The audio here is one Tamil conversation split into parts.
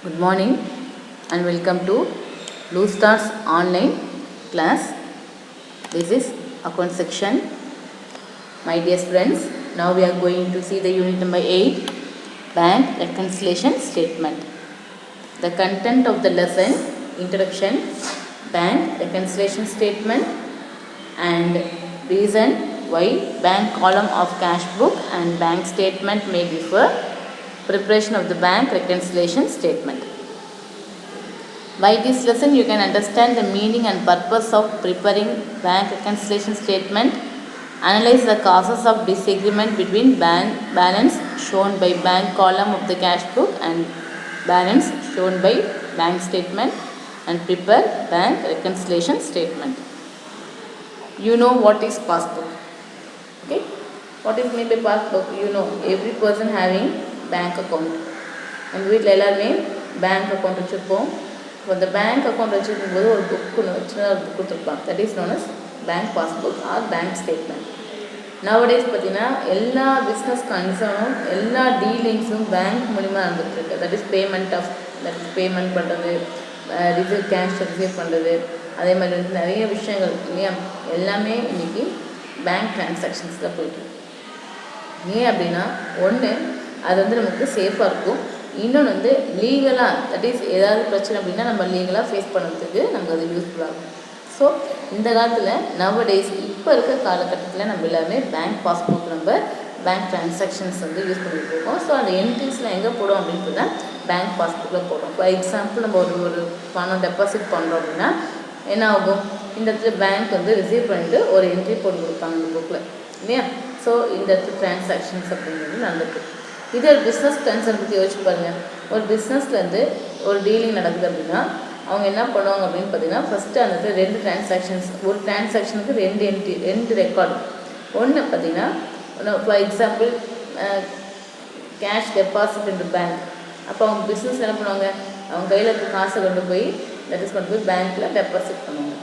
Good morning and welcome to Blue Stars online class. This is account section. My dear friends, now we are going to see the unit number 8, bank reconciliation statement. The content of the lesson: introduction, bank reconciliation statement, and reason why bank column of cash book and bank statement may differ. Preparation of the bank reconciliation statement. By this lesson, you can understand the meaning and purpose of preparing bank reconciliation statement, analyze the causes of disagreement between balance shown by bank column of the cash book and balance shown by bank statement, and prepare bank reconciliation statement. You know what is passbook? Okay? What is meant by passbook? You know, every person having bank account. நம்ம வீட்டில் எல்லாருமே பேங்க் அக்கௌண்ட் வச்சுருப்போம். இப்போ அந்த பேங்க் அக்கௌண்ட் வச்சுருக்கும் போது ஒரு புக்கு சின்ன ஒரு புக் கொடுத்துருப்பாங்க. That is known as bank passbook or bank statement. Nowadays பார்த்தீங்கன்னா எல்லா பிஸ்னஸ் கன்சர்னும் எல்லா டீலிங்ஸும் பேங்க் மூலிமா நடந்துகிட்ருக்கு. தட் இஸ் பேமெண்ட் பண்ணுறது, ரிசீவ் கேஷ் ரிசீவ் பண்ணுறது, அதே மாதிரி வந்து நிறைய விஷயங்கள் இல்லையா, எல்லாமே இன்றைக்கி பேங்க் ட்ரான்சாக்ஷன்ஸில் போயிட்டுருக்கு. ஏன் அப்படின்னா, ஒன்று அது வந்து நமக்கு சேஃபாக இருக்கும், இன்னொன்று வந்து லீகலாக, தட் இஸ் ஏதாவது பிரச்சனை அப்படின்னா நம்ம லீகலாக ஃபேஸ் பண்ணுறதுக்கு நமக்கு அது யூஸ்ஃபுல்லாகும். ஸோ இந்த காலத்தில் நவடேஸ் இப்போ இருக்க காலகட்டத்தில் நம்ம எல்லாருமே பேங்க் பாஸ்புக் நம்ம பேங்க் ட்ரான்சாக்ஷன்ஸ் வந்து யூஸ் பண்ணிகிட்டு இருக்கோம். ஸோ அந்த என்ட்ரிஸ்லாம் எங்கே போடும் அப்படின்னு தான் பேங்க் பாஸ்புக்கில் போடும். ஃபார் எக்ஸாம்பிள் நம்ம ஒரு பணம் டெபாசிட் பண்ணுறோம் அப்படின்னா என்ன ஆகும், இந்த இடத்துல பேங்க் வந்து ரிசீவ் பண்ணிட்டு ஒரு என்ட்ரி போட்டு கொடுப்பாங்க இந்த புக்கில் இல்லையா. ஸோ இந்த இடத்துல ட்ரான்சாக்ஷன்ஸ் அப்படிங்கிறது நடந்துட்டு. இது ஒரு பிஸ்னஸ் கன்சர்ன் பற்றி யோசிச்சு பாருங்கள். ஒரு பிஸ்னஸ்லேருந்து ஒரு டீலிங் நடக்குது அப்படின்னா அவங்க என்ன பண்ணுவாங்க அப்படின்னு பார்த்தீங்கன்னா, ஃபஸ்ட்டு அந்த இடத்துல 2 ட்ரான்சாக்ஷன்ஸ், ஒரு ட்ரான்சாக்ஷனுக்கு 2 என்ட்ரி, 2 ரெக்கார்டு. ஒன்று பார்த்தீங்கன்னா, for example cash deposit in bank. அப்போ அவங்க பிஸ்னஸ் என்ன பண்ணுவாங்க, அவங்க கையில் இருக்க காசை கொண்டு போய் கொண்டு போய் பேங்க்கில் டெபாசிட் பண்ணுவாங்க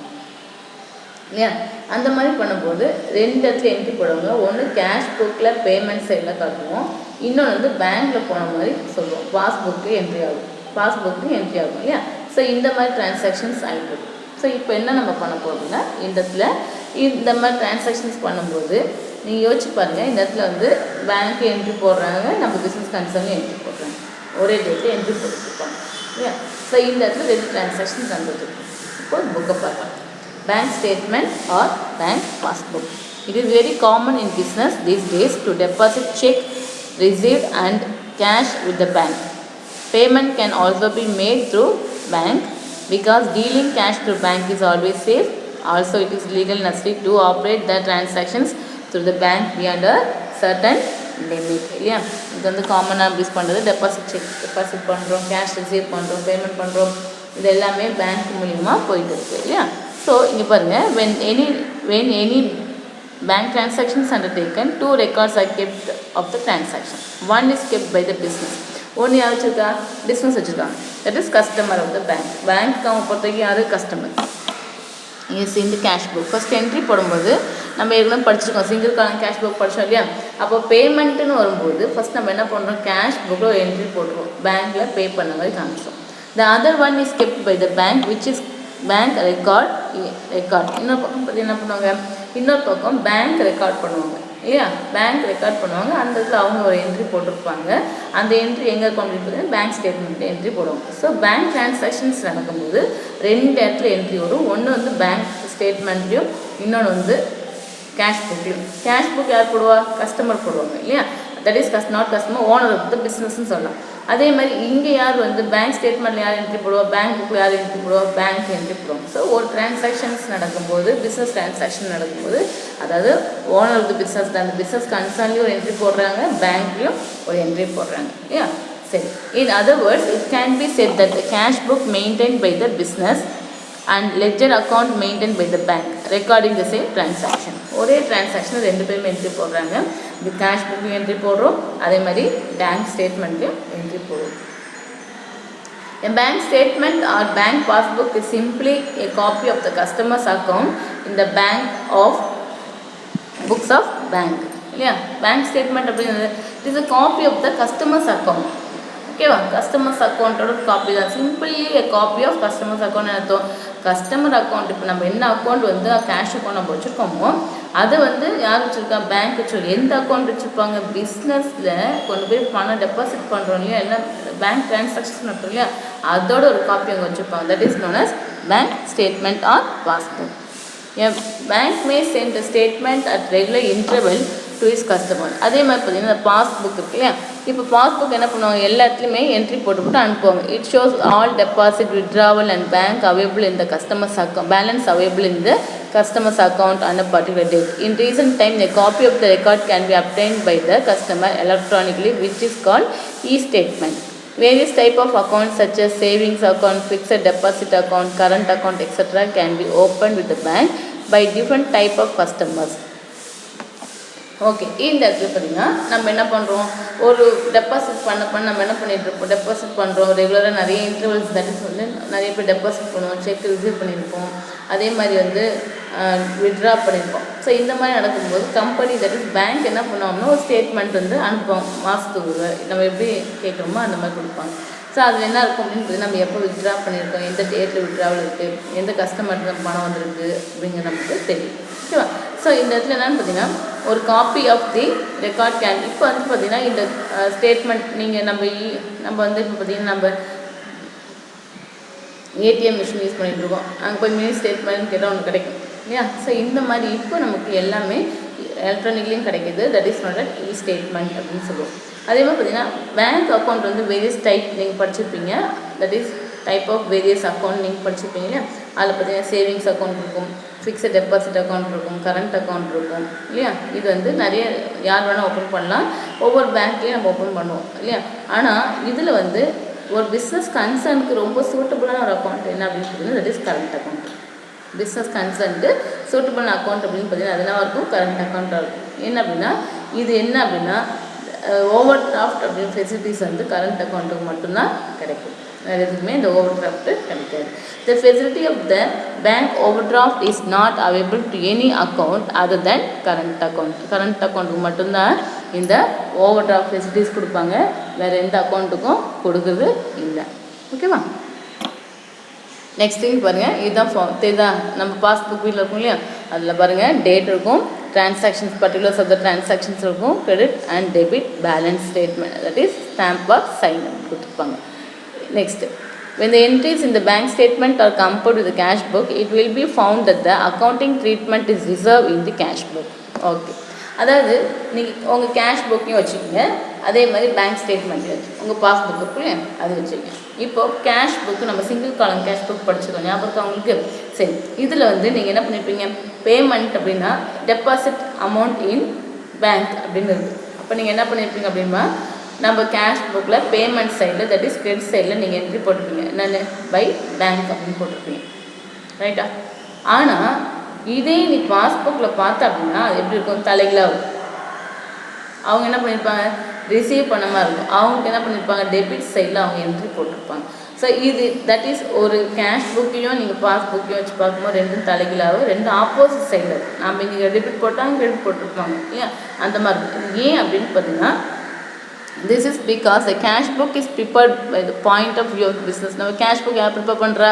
இல்லையா. அந்த மாதிரி பண்ணும்போது 2 இடத்துல என்ட்ரி போடுவாங்க. ஒன்று கேஷ் புக்கில் பேமெண்ட் சைடில் காட்டுவோம், இன்னொன்று வந்து பேங்க்கில் போன மாதிரி சொல்லுவோம். பாஸ்புக்கு என்ட்ரி ஆகும், பாஸ்புக்கு என்ட்ரி ஆகும் இல்லையா. ஸோ இந்த மாதிரி ட்ரான்சாக்ஷன்ஸ் ஆகிட்டு. ஸோ இப்போ என்ன நம்ம பண்ண போகிறோம்னா, இந்த இடத்துல இந்த மாதிரி ட்ரான்சாக்ஷன்ஸ் பண்ணும்போது நீங்கள் யோசிச்சு பாருங்கள். இந்த இடத்துல வந்து பேங்க்கு என்ட்ரி போடுறாங்க, நம்ம பிஸ்னஸ் கன்சர்னில் என்ட்ரி போடுறாங்க, ஒரே டேட்டில் என்ட்ரி போட்டுருப்பாங்க இல்லையா. ஸோ இந்த இடத்துல 2 ட்ரான்சாக்ஷன்ஸ் நடந்துருக்கு. இப்போ புக்கை பார்க்கலாம். Bank statement or bank passbook. It is very common in business these days to deposit check received and cash with the bank. Payment can also be made through bank because dealing cash through bank is always safe. Also, it is legal necessary to operate the transactions through the bank beyond a certain limit. இல்லையா, இது வந்து காமனாக யூஸ் பண்ணுறது டெபாசிட் செக் டெபாசிட் பண்ணுறோம், கேஷ் ரிசீவ் பண்ணுறோம், பேமெண்ட் பண்ணுறோம், இது எல்லாமே பேங்க் மூலிமா போயிட்டு இருக்குது இல்லையா. ஸோ இங்கே பாருங்கள், when any bank transactions undertaken, 2 records are kept of the transaction. One is kept by the business. ஒன்று யார் வச்சுருக்கா, பிஸ்னஸ் வச்சுருக்காங்க. That is customer of the bank. Bank அவங்க பொறுத்தவரைக்கும் யார், கஸ்டமர். இஸ் இந்த கேஷ் புக் ஃபஸ்ட் என்ட்ரி போடும்போது நம்ம ஏற்கனவே படிச்சிருக்கோம், சிங்கிள் காலம் கேஷ் புக் படித்தோம் இல்லையா. அப்போ பேமெண்ட்டுன்னு வரும்போது ஃபஸ்ட் நம்ம என்ன பண்ணுறோம், கேஷ் புக்கில் ஒரு என்ட்ரி போட்டுருவோம், பேங்க்கில் பே பண்ண மாதிரி காமிச்சோம். The other one is kept by the bank which is bank record. இன்னொரு பக்கம் பற்றி என்ன பண்ணுவாங்க, இன்னொரு பக்கம் பேங்க் ரெக்கார்ட் பண்ணுவாங்க இல்லையா. பேங்க் ரெக்கார்ட் பண்ணுவாங்க, அந்த இடத்துல அவங்க ஒரு என்ட்ரி போட்டிருப்பாங்க. அந்த என்ட்ரி எங்கே இருக்கும் அப்படின்னு பார்த்தீங்கன்னா பேங்க் ஸ்டேட்மெண்ட் என்ட்ரி போடுவாங்க. ஸோ பேங்க் ட்ரான்சாக்ஷன்ஸ் நடக்கும்போது 2 இடத்துல என்ட்ரி வரும். ஒன்று வந்து பேங்க் ஸ்டேட்மெண்ட்லேயும், இன்னொன்று வந்து கேஷ் புக்லேயும். கேஷ் புக் யார் போடுவா, கஸ்டமர் போடுவாங்க இல்லையா. That is not customer, owner of the பிஸ்னஸ்ன்னு சொல்லலாம். அதே மாதிரி இங்கே யார் வந்து பேங்க் ஸ்டேட்மெண்ட்டில் யார் என்ட்ரி போடுவா, பேங்க் புக்கில் யார் என்ட்ரி போடுவா, பேங்க் என்ட்ரி போடுவாங்க. ஸோ ஒரு ட்ரான்சாக்ஷன்ஸ் நடக்கும்போது, பிஸ்னஸ் ட்ரான்சாக்ஷன் நடக்கும்போது, அதாவது ஓனர் ஆஃப் த பிஸ்னஸ் தான், அந்த பிஸ்னஸ் கன்சர்ன்லேயும் ஒரு என்ட்ரி போடுறாங்க, பேங்க்லேயும் ஒரு என்ட்ரி போடுறாங்க இல்லையா. சரி, in other words it can be said that the cash book maintain by the business and ledger account maintained by the bank recording the same transaction. ஒரே டிரான்சாக்ஷன் 2 பேருமே என்ட்ரி போடுறாங்க. இந்த கேஷ் புக்லையும் என்ட்ரி போடுறோம், அதே மாதிரி பேங்க் ஸ்டேட்மெண்ட்லையும் என்ட்ரி போடுறோம். A bank statement or bank passbook is simply a copy of the customer's account in the bank of books of bank. இல்லையா, பேங்க் ஸ்டேட்மெண்ட் அப்படிங்கிறது it is a copy of the customer's account. Okay, ஓகேவா? கஸ்டமர்ஸ் அக்கௌண்ட்டோட காப்பி தான், simply a copy of customers account அர்த்தம். கஸ்டமர் அக்கௌண்ட் இப்போ நம்ம என்ன அக்கௌண்ட் வந்து கேஷ் அக்கௌண்ட் நம்ம வச்சுருக்கோமோ அதை வந்து யார் வச்சுருக்கா? பேங்க் வச்சுருக்கோம். எந்த அக்கௌண்ட் வச்சுருப்பாங்க? பிஸ்னஸில் கொண்டு போய் பணம் டெபாசிட் பண்ணுறோம் இல்லையா, எல்லாம் பேங்க் ட்ரான்சாக்ஷன் நடத்தும் இல்லையா, அதோட ஒரு காப்பி அங்கே வச்சுருப்பாங்க. That is known as bank statement or passbook. A bank may send a statement at regular interval to its customer. அதே மாதிரி பார்த்தீங்கன்னா பாஸ்புக் இருக்கு இல்லையா, இப்போ பாஸ்புக் என்ன பண்ணுவாங்க? எல்லா இடத்துலையுமே என்ட்ரி போட்டு அனுப்புவாங்க. It shows all deposit, withdrawal and bank available in the customer's account, balance available in the customer's account on a particular date. In recent time, a copy of the record can be obtained by the customer electronically, which is called e-statement. Various type of accounts such as savings account, fixed deposit account, current account, etc. can be opened with the bank by different type of customers. Okay, இந்த இடத்துல பார்த்தீங்கன்னா நம்ம என்ன பண்ணுறோம்? ஒரு டெபாசிட் பண்ண நம்ம என்ன பண்ணிட்டு இருப்போம்? டெபாசிட் பண்ணுறோம் ரெகுலராக, நிறைய இன்டர்வல்ஸ், தட் இஸ் வந்து நிறைய பேர் டெபாசிட் பண்ணுவோம், செக் ரிசீவ் பண்ணியிருப்போம், அதே மாதிரி வந்து வித்ட்ரா பண்ணியிருப்போம். ஸோ இந்த மாதிரி நடக்கும்போது கம்பெனி, தட் இஸ் பேங்க் என்ன பண்ணுவாங்கன்னா ஒரு ஸ்டேட்மெண்ட் வந்து அனுப்புவோம். மாதத்துக்கு நம்ம எப்படி கேட்குறோமோ அந்த மாதிரி கொடுப்பாங்க. ஸோ அதில் என்ன இருக்கும் அப்படின்றது, நம்ம எப்போ வித்ட்ரா பண்ணியிருக்கோம், எந்த டேட்டில் வித்ட்ராவல் இருக்குது, எந்த கஸ்டமருக்கு நம்ம பணம் வந்திருக்கு அப்படிங்கிறது நமக்கு தெரியும். ஓகேவா? ஸோ இந்த இடத்துல என்னென்னு பார்த்தீங்கன்னா ஒரு copy of the record can, இப்போ வந்து பார்த்தீங்கன்னா இந்த ஸ்டேட்மெண்ட் நீங்கள் நம்ம வந்து இப்போ பார்த்தீங்கன்னா நம்ம ஏடிஎம் மிஷின் யூஸ் பண்ணிகிட்ருக்கோம், அங்கே போய் மினி ஸ்டேட்மெண்ட் கேட்டால் ஒன்று கிடைக்கும் இல்லையா? ஸோ இந்த மாதிரி இப்போ நமக்கு எல்லாமே எலக்ட்ரானிக்லேயும் கிடைக்கிது. That is not E statement அப்படின்னு சொல்லுவோம். அதே மாதிரி பார்த்தீங்கன்னா பேங்க் அக்கௌண்ட் வந்து வேரியஸ் டைப் நீங்கள் படிச்சிருப்பீங்க. That is type of various account நீங்கள் படிச்சிருப்பீங்க இல்லையா? அதில் பார்த்தீங்கன்னா சேவிங்ஸ் அக்கௌண்ட் இருக்கும், ஃபிக்ஸட் டெபாசிட் அக்கௌண்ட் இருக்கும், கரண்ட் அக்கௌண்ட் இருக்கும் இல்லையா? இது வந்து நிறைய யார் வேணால் ஓப்பன் பண்ணலாம், ஒவ்வொரு பேங்க்லேயும் நம்ம ஓப்பன் பண்ணுவோம் இல்லையா? ஆனால் இதில் வந்து ஒரு பிஸ்னஸ் கன்சர்னுக்கு ரொம்ப சூட்டபுளான ஒரு அக்கௌண்ட் என்ன அப்படின்னு பார்த்தீங்கன்னா that is current account. Business கன்சர்னுக்கு சூட்டபுளான அக்கௌண்ட் அப்படின்னு பார்த்தீங்கன்னா அது என்ன இருக்கும்? கரண்ட் அக்கௌண்ட்டாக இருக்கும். என்ன அப்படின்னா இது என்ன அப்படின்னா ஓவர் டிராஃப்ட் அப்படின்னு ஃபெசிலிட்டிஸ் வந்து கரண்ட் அக்கௌண்ட்டுக்கு மட்டும்தான் கிடைக்கும், வேறு எதுக்குமே இந்த ஓவர் டிராஃப்ட்டு கிடைக்காது. The facility of the bank overdraft is not available to any account other than current account. current accountக்கு மட்டும்தான் இந்த ஓவர் டிராஃப்ட் ஃபெசிலிட்டிஸ் கொடுப்பாங்க, வேறு எந்த அக்கௌண்ட்டுக்கும் கொடுக்குறது இல்லை. ஓகேவா? நெக்ஸ்ட் திங் பாருங்கள், இதுதான் இதுதான் நம்ம பாஸ்புக் வீட்டில் இருக்கும் இல்லையா, அதில் பாருங்கள் டேட் இருக்கும், transactions particulars of the transactions இருக்கும், credit and debit balance statement, that is stamp or sign கொடுத்துருப்பாங்க. Next, when the entries in the bank statement are compared with the cash book, it will be found that the accounting treatment is reserved in the cash book. Okay, அதாவது நீங்கள் உங்கள் கேஷ் புக்கையும் வச்சுக்கோங்க, அதே மாதிரி பேங்க் ஸ்டேட்மெண்ட்டையும் வச்சு உங்கள் பாஸ்புக் இருக்குல்லையே அது வச்சுக்கோங்க. இப்போது கேஷ் புக்கு நம்ம சிங்கிள் காலம் கேஷ் புக் படிச்சுக்கோங்க, ஞாபகம் அவங்களுக்கு. சரி, இதில் வந்து நீங்கள் என்ன பண்ணியிருப்பீங்க? பேமெண்ட் அப்படின்னா டெபாசிட் அமௌண்ட் இன் பேங்க் அப்படின்னு இருக்குது. அப்போ நீங்கள் என்ன பண்ணியிருப்பீங்க அப்படின்னா நம்ம கேஷ் புக்கில் பேமெண்ட் சைடில், தட் இஸ் கிரெடிட் சைடில் நீங்கள் என்ட்ரி போட்டிருப்பீங்க, என்னென்னு பை பேங்க் அப்படின்னு போட்டிருப்பீங்க, ரைட்டா? ஆனால் இதே நீ பாஸ்புக்கில் பார்த்தா அப்படின்னா அது எப்படி இருக்கும்? தலைகளாக இருக்கும். அவங்க என்ன பண்ணியிருப்பாங்க? ரிசீவ் பண்ண மாதிரி இருக்கும். அவங்க என்ன பண்ணியிருப்பாங்க? டெபிட் சைடில் அவங்க என்ட்ரி போட்டிருப்பாங்க. ஸோ இது தட் இஸ் ஒரு கேஷ் புக்கையும் நீங்கள் பாஸ்புக்கையும் வச்சு பார்க்கும்போது ரெண்டும் தலைகளாகவும் ரெண்டும் ஆப்போசிட் சைடில் இருக்கும். நம்ம இங்கே டெபிட் போட்டால் கிரெடிட் போட்டிருப்பாங்க இல்லையா? அந்த மாதிரி இருக்கும். ஏன் அப்படின்னு பார்த்தீங்கன்னா this is because the cash book is prepared by the point of view of business. நம்ம கேஷ் புக் யார் ப்ரிப்பேர் பண்ணுறா?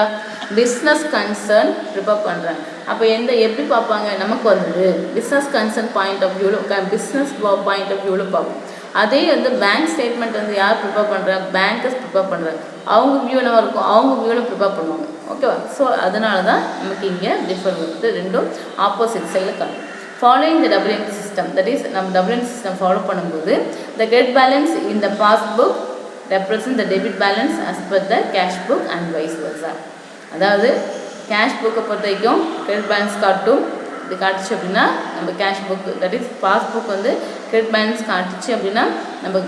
பிஸ்னஸ் கன்சர்ன் ப்ரிப்பேர் பண்ணுறாங்க. அப்போ எப்படி பார்ப்பாங்க? நமக்கு வந்து பிஸ்னஸ் கன்சர்ன் பாயிண்ட் ஆஃப் வியூவில், பிஸ்னஸ் பாயிண்ட் ஆஃப் வியூவில் பார்ப்போம். அதே வந்து பேங்க் ஸ்டேட்மெண்ட் வந்து யார் ப்ரிப்பேர் பண்ணுறாங்க? பேங்கர்ஸ் ப்ரிப்பேர் பண்ணுறாங்க. அவங்க வியூ என்ன இருக்கும்? அவங்க வியூவில் ப்ரிப்பேர் பண்ணுவாங்க. ஓகேவா? ஸோ அதனால தான் நமக்கு இங்கே டிஃபர் வந்து ரெண்டும் ஆப்போசிட் சைடில் காணும். Following the double entry system, that is நம்ம double entry system ஃபாலோ பண்ணும்போது the credit balance in the passbook represent the debit balance as per the cash book and vice versa. அதாவது கேஷ் புக்கை பொறுத்த வரைக்கும் கிரெடிட் பேலன்ஸ் காட்டும். இது காட்டுச்சு அப்படின்னா நம்ம cash book, that is passbook வந்து கிரெடிட் பேலன்ஸ் காட்டுச்சு அப்படின்னா நம்ம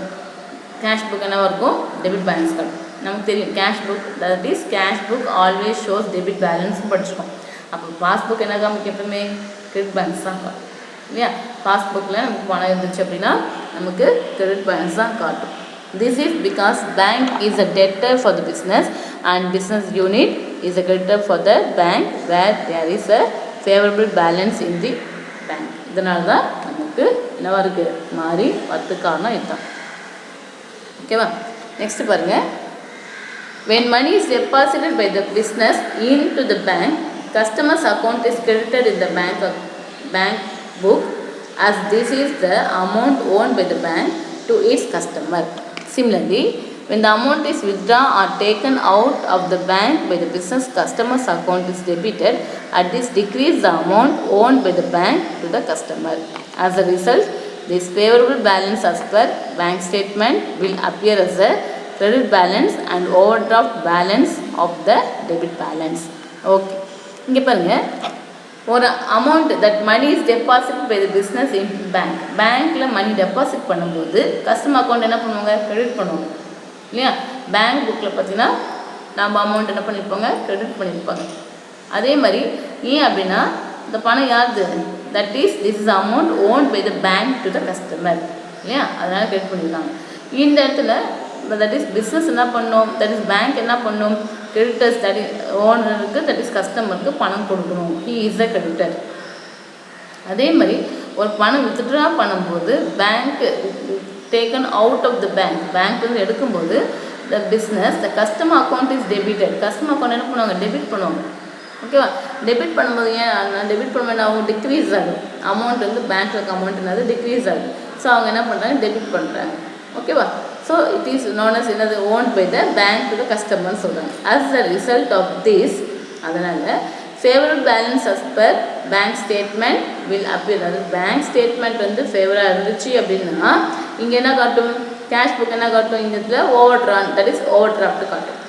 கேஷ் புக் என்னவாக இருக்கும்? டெபிட் பேலன்ஸ் காட்டும். நமக்கு தெரியும் cash book, that is cash book always shows debit balance படிச்சுக்கோம். அப்போ பாஸ்புக் என்ன காமிக்கும்? எப்பவுமே கிரெடிட் பேலன்ஸ் தான் காட்டும் இல்லையா? பாஸ்புக்கில் நமக்கு பணம் இருந்துச்சு அப்படின்னா நமக்கு கிரெடிட் பேலன்ஸ் தான் காட்டும். This is because bank is a debtor for the business and business unit is a creditor for the bank where there is a favourable balance in the bank. இதனால தான் நமக்கு என்னவா இருக்குது? மாறி 10 காரணம் இதுதான். ஓகேவா? நெக்ஸ்ட் பாருங்க, when money is deposited by the business into the bank, customer's account is credited in the bank book as this is the amount owned by the bank to its customer. Similarly, when the amount is withdrawn or taken out of the bank by the business, customer's account is debited. At this decrease the amount owned by the bank to the customer. As a result, this favorable balance as per bank statement will appear as a credit balance and overdraft balance of the debit balance. Okay, இங்கே பாருங்க, ஒரு amount that money is deposit by the business in bank. பேங்க்கில் மணி டெபாசிட் பண்ணும்போது கஸ்டமர் அக்கௌண்ட் என்ன பண்ணுவாங்க, கிரெடிட் பண்ணுவாங்க இல்லையா. பேங்க் புக்கில் பார்த்தீங்கன்னா நம்ம அமௌண்ட் என்ன பண்ணியிருப்பாங்க, கிரெடிட் பண்ணியிருப்பாங்க. அதே மாதிரி ஏன் அப்படின்னா இந்த பணம் யாருது, that is this is amount owned by the bank to the customer இல்லையா, அதனால் கிரெடிட் பண்ணியிருக்காங்க. இந்த இடத்துல தட் இஸ் பிஸ்னஸ் என்ன பண்ணும், தட் இஸ் பேங்க் என்ன பண்ணும், கிரெடிட்டர்ஸ் தட் இஸ் ஓனருக்கு தட் இஸ் கஸ்டமருக்கு பணம் கொடுக்கணும், ஹீ இஸ் அ கிரெடிட்டர். அதே மாதிரி ஒரு பணம் வித்ட்ரா பண்ணும்போது bank taken out of the bank வந்து எடுக்கும்போது the business the customer account is debited. Customer account என்ன பண்ணுவாங்க, டெபிட் பண்ணுவாங்க. ஓகேவா, டெபிட் பண்ணும்போது ஏன் டெபிட் பண்ணும்போது அவங்க டிக்ரீஸ் ஆகும், அமௌண்ட் வந்து பேங்க்கில் இருக்க அமௌண்ட் என்னது டிக்ரீஸ் ஆகுது. ஸோ அவங்க என்ன பண்ணுறாங்க, டெபிட் பண்ணுறாங்க. ஓகேவா, so it is known as என்னது owned by the bank to the கஸ்டமர்னு சொல்கிறாங்க. As the result of this, அதனால் favourable balance as per bank statement will appear. அதாவது பேங்க் ஸ்டேட்மெண்ட் வந்து ஃபேவராக இருந்துச்சு அப்படின்னா இங்கே என்ன காட்டும், கேஷ் புக் என்ன காட்டும், இந்த இடத்துல overdrawn that is overdraft காட்டும்.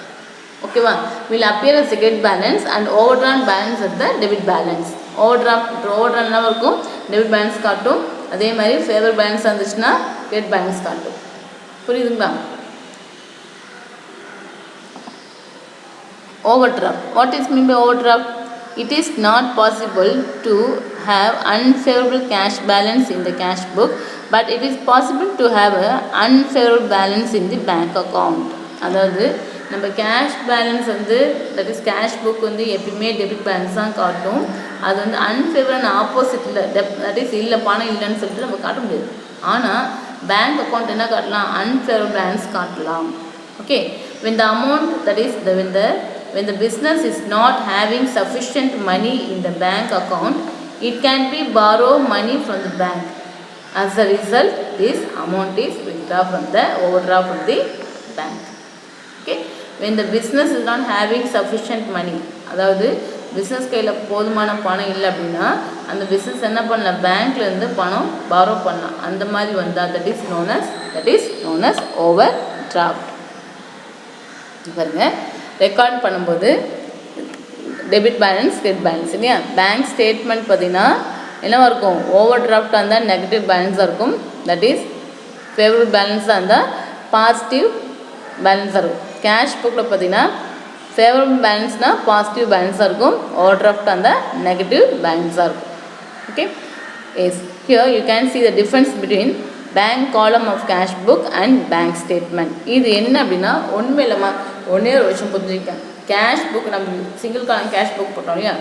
ஓகேவா, will appear as credit balance and overdrawn balance at the debit balance. Overdrawn இருக்கும், டெபிட் பேலன்ஸ் காட்டும். அதே மாதிரி ஃபேவர் பேலன்ஸ் இருந்துச்சுன்னா கிரெடிட் பேலன்ஸ் காட்டும். புரியுதுங்களா? Overdraft. What is mean by overdraft? It is not possible to have unfavorable cash balance in the cash book, but it is possible to have a unfavorable balance in the bank account. அதாவது நம்ம கேஷ் பேலன்ஸ் வந்து தட் இஸ் கேஷ் புக் வந்து எப்பயுமே டெபிட் பேலன்ஸ் தான் காட்டும். அது வந்து அன்ஃபேவரபிள் ஆப்போசிட்டில் தட் இஸ் இல்லை பணம் இல்லைன்னு சொல்லிட்டு நம்ம காட்ட முடியாது. ஆனால் பேங்க் அக்கௌண்ட் என்ன காட்டலாம், அன்ஃபேவரபிள் பேலன்ஸ் காட்டலாம். Okay, when the amount that is when the business is not having sufficient money in the bank account, it can be borrow money from the bank. As a result, this amount is withdrawn from the overdraft from the bank. Okay, when the business is not having sufficient money, அதாவது பிஸ்னஸ் கையில் போதுமான பணம் இல்லை அப்படின்னா அந்த பிஸ்னஸ் என்ன பண்ணலாம், பேங்க்லேருந்து பணம் பாரோ பண்ணலாம். அந்த மாதிரி வந்தால் that is known as over draft. பாருங்க, ரெக்கார்ட் பண்ணும்போது டெபிட் பேலன்ஸ் கிரெடிட் பேலன்ஸ் இல்லையா. பேங்க் ஸ்டேட்மெண்ட் பார்த்தீங்கன்னா என்னவா இருக்கும், ஓவர் டிராஃப்டாக இருந்தால் நெகட்டிவ் பேலன்ஸாக இருக்கும், தட் இஸ் ஃபேவரபிள் பேலன்ஸாக இருந்தால் பாசிட்டிவ் பேலன்ஸாக இருக்கும். கேஷ் புக்கில் பார்த்தீங்கன்னா ஃபேவரபிள் பேலன்ஸ்னால் பாசிட்டிவ் பேலன்ஸாக இருக்கும், ஓவர் டிராஃப்டாக இருந்தால் நெகட்டிவ் பேலன்ஸாக இருக்கும். Okay, yes, here you can see the difference between bank column of cash book and bank statement. இது என்ன அப்படின்னா ஒன்றுமே இல்லைம்மா, ஒன்றே ஒரு விஷயம் புரிஞ்சுருக்கேன். கேஷ் புக் நம்ம சிங்கிள் காலம் கேஷ் புக் போட்டோம் இல்லையா,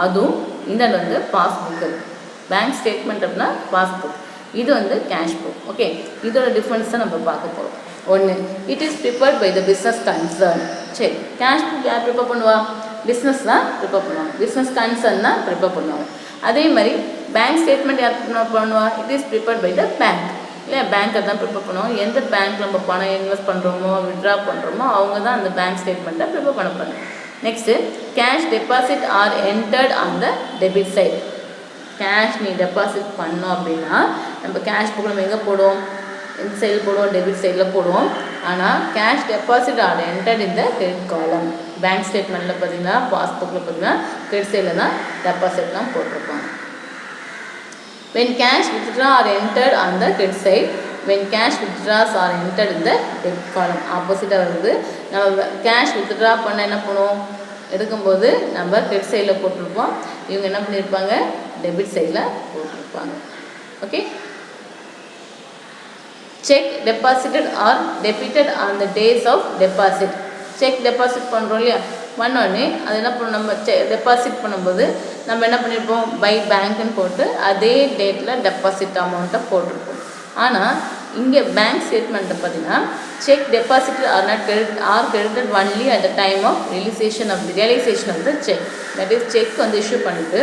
அதுவும் இந்த வந்து பாஸ்புக் இருக்குது. பேங்க் ஸ்டேட்மெண்ட் அப்படின்னா பாஸ்புக், இது வந்து கேஷ் புக். ஓகே, இதோட டிஃப்ரென்ஸ் தான் நம்ம பார்க்க போகிறோம். ஒன்று, it is prepared by the business concern. சரி, கேஷ் புக் யார் ப்ரிப்பேர் பண்ணுவா, பிஸ்னஸ் தான் ப்ரிப்பேர் பண்ணுவாங்க, பிஸ்னஸ் கன்சர்ன் தான் ப்ரிப்பேர் பண்ணுவாங்க. அதே மாதிரி பேங்க் ஸ்டேட்மெண்ட் யார் பண்ணுவா, it is prepared by the bank இல்லை, பேங்க்கை தான் ப்ரிப்பேர் பண்ணுவோம். எந்த பேங்க்கில் நம்ம பணம் இன்வெஸ்ட் பண்ணுறோமோ வித்ட்ரா பண்ணுறோமோ அவங்க தான் அந்த பேங்க் ஸ்டேட்மெண்ட்டை ப்ரிப்பேர் பண்ண போகிறாங்க. Next, cash deposit are entered on the debit side. Cash நீ டெபாசிட் பண்ணோம் அப்படின்னா நம்ம கேஷ் புக் நம்ம எங்கே போடுவோம், இந்த சைடில் போடுவோம், டெபிட் சைடில் போடுவோம். ஆனால் கேஷ் டெபாசிட் ஆர் என்டர்ட் இந்த கிரெடிட் காலம். பேங்க் ஸ்டேட்மெண்ட்டில் பார்த்தீங்கன்னா பாஸ்புக்கில் பார்த்தீங்கன்னா கிரெடிட் சைடில் தான் டெபாசிட்லாம் போட்டிருப்பாங்க. When cash withdraw are entered on the credit side, when cash withdrawals are entered in the debit column. ஆப்போசிட்டாக வருது. நம்ம கேஷ் வித்ட்ரா பண்ண என்ன பண்ணுவோம், எடுக்கும்போது நம்ம கிரெடிட் சைடில் போட்டிருப்போம், இவங்க என்ன பண்ணியிருப்பாங்க, டெபிட் சைடில் போட்டிருப்பாங்க. Okay, cheque deposited are debited on the days of deposit. Cheque deposit பண்ணுறோம் இல்லையா, பண்ணோடனே அது என்ன பண்ணணும், நம்ம டெபாசிட் பண்ணும்போது நம்ம என்ன பண்ணியிருப்போம், பை பேங்க்குன்னு போட்டு அதே டேட்டில் டெபாசிட் அமௌண்ட்டை போட்டிருப்போம். ஆனால் இங்கே பேங்க் ஸ்டேட்மெண்ட்டை பார்த்தீங்கன்னா cheque deposited are credited only at the time of realisation of the cheque. That is cheque வந்து இஷ்யூ பண்ணிட்டு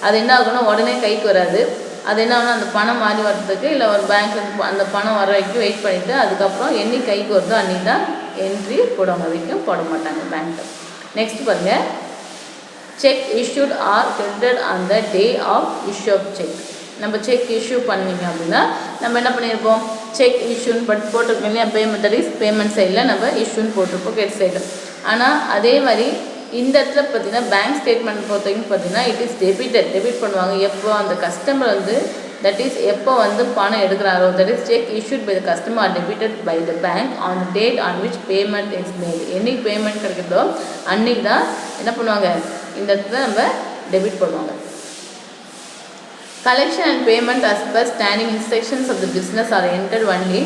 அது என்ன ஆகும்னா உடனே கைக்கு வராது. அது என்ன ஆகுனா அந்த பணம் மாறி வர்றதுக்கு இல்லை ஒரு பேங்க்லேருந்து அந்த பணம் வர வரைக்கும் வெயிட் பண்ணிவிட்டு அதுக்கப்புறம் என்னைக்கு கைக்கு வருதோ அன்றைக்கி தான் என்ட்ரி போடுவாங்க, வரைக்கும் போட மாட்டாங்க பேங்க்கில். நெக்ஸ்ட் பாருங்கள், cheque issued are credited on the day of issue of cheque. நம்ம செக் இஷ்யூ பண்ணிங்க அப்படின்னா நம்ம என்ன பண்ணியிருப்போம், செக் இஷ்யூன்னு போட்டிருக்கோம் இல்லையா, பேமெண்ட் தட் இஸ் பேமெண்ட் சைடில் நம்ம இஷ்யூன்னு போட்டிருப்போம் கிரெடிட் சைடில். ஆனால் அதே மாதிரி இந்த இடத்துல பார்த்தீங்கன்னா பேங்க் ஸ்டேட்மெண்ட் பொறுத்த வரைக்கும் பார்த்தீங்கன்னா இட் இஸ் டெபிட் பண்ணுவாங்க. எப்போ அந்த கஸ்டமர் வந்து தட் இஸ் எப்போ வந்து பணம் எடுக்கிறாரோ that is cheque issued by the customer or debited by the bank on date on which payment is made. என்னைக்கு பேமெண்ட் கிடைக்கிறதோ அன்றைக்கி தான் என்ன பண்ணுவாங்க, இந்த இடத்துல நம்ம டெபிட் பண்ணுவாங்க. Collection and payment as per standing instructions of the business are entered only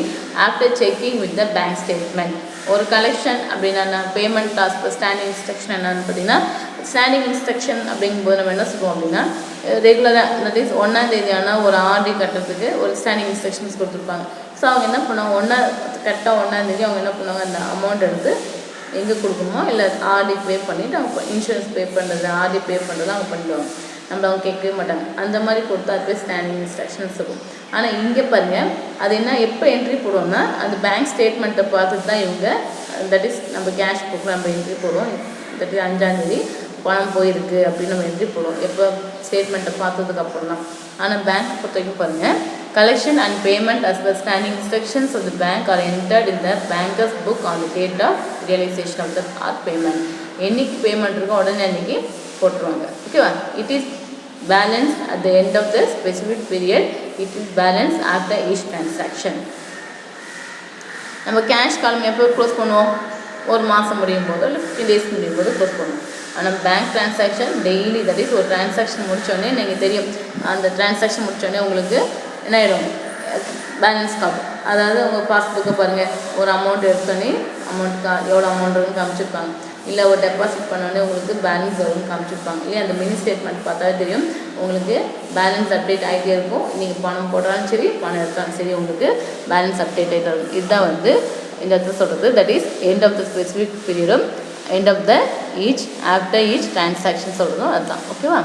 after checking with the bank statement. ஒரு கலெக்ஷன் அப்படின்னா payment as per standing instruction என்னன்னு பார்த்தீங்கன்னா, ஸ்டாண்டிங் இன்ஸ்ட்ரக்ஷன் அப்படிங்கும்போது நம்ம என்ன சொல்லுவோம் அப்படின்னா ரெகுலராக தட் இஸ் 1ஆம் தேதி ஆனால் ஒரு ஆர்டி கட்டுறதுக்கு ஒரு ஸ்டாண்டிங் இன்ஸ்ட்ரக்ஷன்ஸ் கொடுத்துருப்பாங்க. ஸோ அவங்க என்ன பண்ணுவாங்க, கரெக்டாக 1ஆம் தேதி அவங்க என்ன பண்ணுவாங்க, அந்த அமௌண்ட் எடுத்து எங்கே கொடுக்கணுமோ இல்லை ஆர்டி பே பண்ணிவிட்டு அவங்க இன்சூரன்ஸ் பே பண்ணுறது ஆர்டி பே பண்ணுறது அவங்க பண்ணிடுவாங்க. நம்மள அவங்க கேட்கவே மாட்டாங்க. அந்த மாதிரி கொடுத்தா அது போய் ஸ்டாண்டிங் இன்ஸ்ட்ரக்ஷன்ஸ் இருக்கும். ஆனால் இங்கே பாருங்கள், அது என்ன எப்போ என்ட்ரி போடுவோம்னா அந்த பேங்க் ஸ்டேட்மெண்ட்டை பார்த்துட்டு தான் இவங்க தட் இஸ் நம்ம கேஷ் புக்கில் நம்ம என்ட்ரி போடுவோம். தட் இஸ் 5ஆம் தேதி பணம் போயிருக்கு அப்படின்னு நம்ம என்ட்ரி போடுவோம் எப்போ ஸ்டேட்மெண்ட்டை பார்த்ததுக்கப்புறம் தான். ஆனால் பேங்க் பொறுத்த வரைக்கும் பாருங்கள், collection and payment as well standing instructions of the bank are entered in the bankers book on the date of realisation of the are payment. என்னைக்கு பேமெண்ட் இருக்கோ உடனே அன்றைக்கி போட்டுருவாங்க. ஓகேவா? It is balance at the end of the specific period. It is balance after each transaction. நம்ம கேஷ் காலம் எப்போ க்ளோஸ் பண்ணுவோம், ஒரு மாதம் முடியும் போதோ இல்லை 15 days முடியும் போது க்ளோஸ் பண்ணுவோம். ஆனால் bank transaction daily that is ஒரு டிரான்சாக்ஷன் முடித்தோடனே நீங்கள் தெரியும் அந்த டிரான்சாக்ஷன் முடித்தோடனே உங்களுக்கு என்ன ஆகிடும், பேலன்ஸ் காட்டும். அதாவது உங்கள் பாஸ்புக்கை பாருங்கள், ஒரு அமௌண்ட் எடுத்தோடனே எவ்வளோ அமௌண்ட் வரும்னு காமிச்சிருப்பாங்க. இல்லை ஒரு டெபாசிட் பண்ணோடனே உங்களுக்கு பேலன்ஸ் வரும்னு காமிச்சிருப்பாங்க இல்லையா. அந்த மினி ஸ்டேட்மெண்ட் பார்த்தாலே தெரியும் உங்களுக்கு பேலன்ஸ் அப்டேட் ஆகிட்டே இருக்கும். நீங்கள் பணம் போட்டாலும் சரி பணம் எடுத்தாலும் சரி உங்களுக்கு பேலன்ஸ் அப்டேட் ஆகிட்டு இருக்கும். இதுதான் வந்து இந்த இடத்துல சொல்கிறது that is end of the specific பீரியடும் end of the each after each transaction சொல்கிறதும் அதுதான். ஓகேவா?